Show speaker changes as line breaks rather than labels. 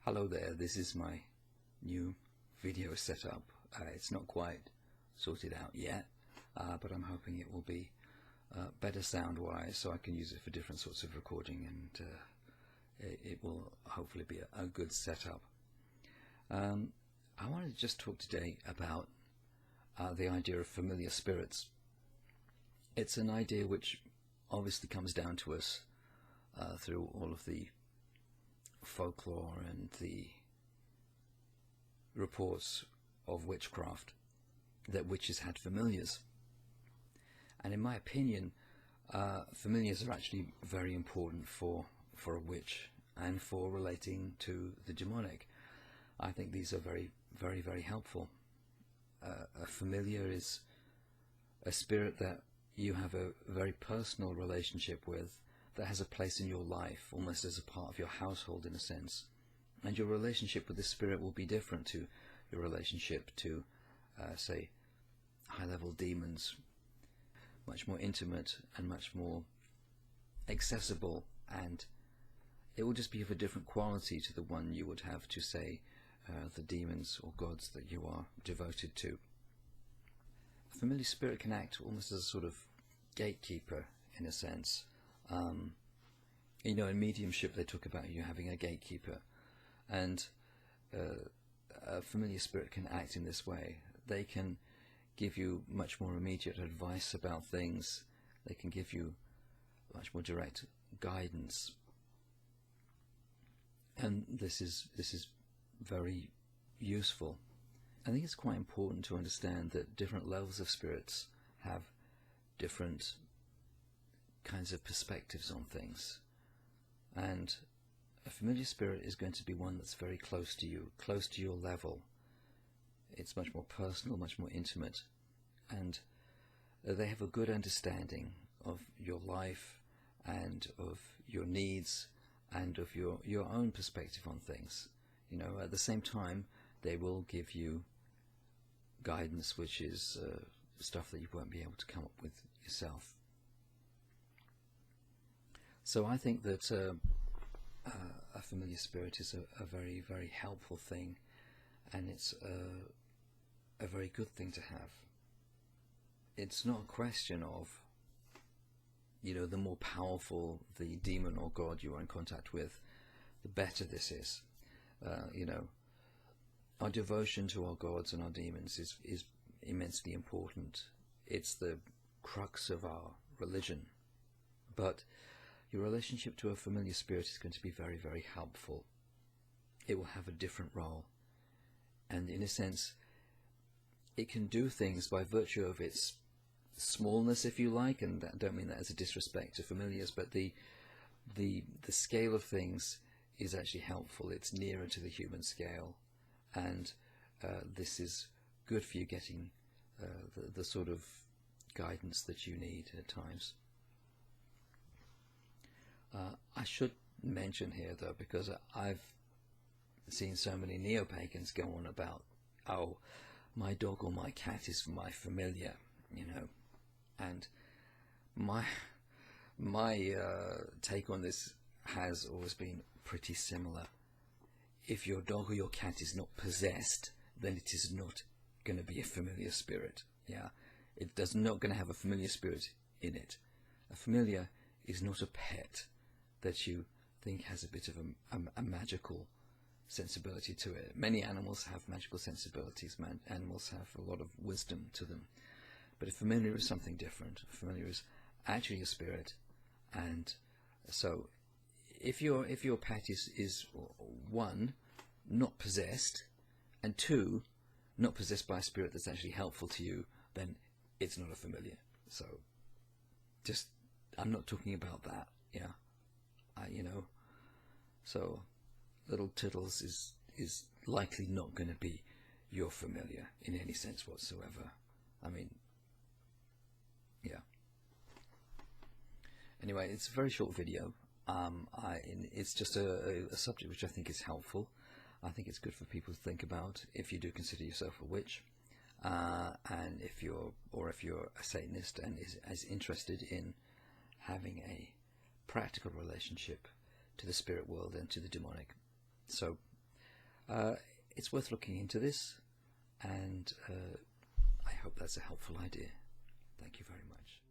Hello there, this is my new video setup. It's not quite sorted out yet, but I'm hoping it will be better sound-wise, so I can use it for different sorts of recording, and it will hopefully be a good setup. I wanted to just talk today about the idea of familiar spirits. It's an idea which obviously comes down to us through all of the folklore and the reports of witchcraft, that witches had familiars. And in my opinion, familiars are actually very important for a witch and for relating to the demonic. I think these are very, very, very helpful. A familiar is a spirit that you have a very personal relationship with, that has a place in your life, almost as a part of your household in a sense. And your relationship with the spirit will be different to your relationship to, say, high-level demons. Much more intimate and much more accessible, and it will just be of a different quality to the one you would have to, say, the demons or gods that you are devoted to. A familiar spirit can act almost as a sort of gatekeeper in a sense. In mediumship they talk about you having a gatekeeper, and a familiar spirit can act in this way. They can give you much more immediate advice about things. They can give you much more direct guidance, and this is very useful. I think it's quite important to understand that different levels of spirits have different kinds of perspectives on things, and a familiar spirit is going to be one that's very close to you, close to your level. It's much more personal, much more intimate, and they have a good understanding of your life and of your needs and of your own perspective on things. At the same time, they will give you guidance which is stuff that you won't be able to come up with yourself. So I think that a familiar spirit is a very, very helpful thing, and it's a very good thing to have. It's not a question of, the more powerful the demon or god you are in contact with, the better this is. Our devotion to our gods and our demons is immensely important. It's the crux of our religion. But your relationship to a familiar spirit is going to be very, very helpful. It will have a different role, and in a sense it can do things by virtue of its smallness, if you like, and I don't mean that as a disrespect to familiars, but the scale of things is actually helpful. It's nearer to the human scale, and this is good for you getting the sort of guidance that you need at times. I should mention here, though, because I've seen so many neo-pagans go on about, oh, my dog or my cat is my familiar, and my take on this has always been pretty similar. If your dog or your cat is not possessed, then it is not going to be a familiar spirit. It does not going to have a familiar spirit in it. A familiar is not a pet that you think has a bit of a magical sensibility to it. Many animals have magical sensibilities. Animals have a lot of wisdom to them. But a familiar is something different. A familiar is actually a spirit. And so if your pet is one, not possessed, and two, not possessed by a spirit that's actually helpful to you, then it's not a familiar. So I'm not talking about that. So little Tiddles is likely not going to be your familiar in any sense whatsoever. Anyway, it's a very short video. It's just a subject which I think is helpful. I think it's good for people to think about if you do consider yourself a witch, and if you're a Satanist and is as interested in having a practical relationship to the spirit world and to the demonic. So It's worth looking into this, and I hope that's a helpful idea. Thank you very much.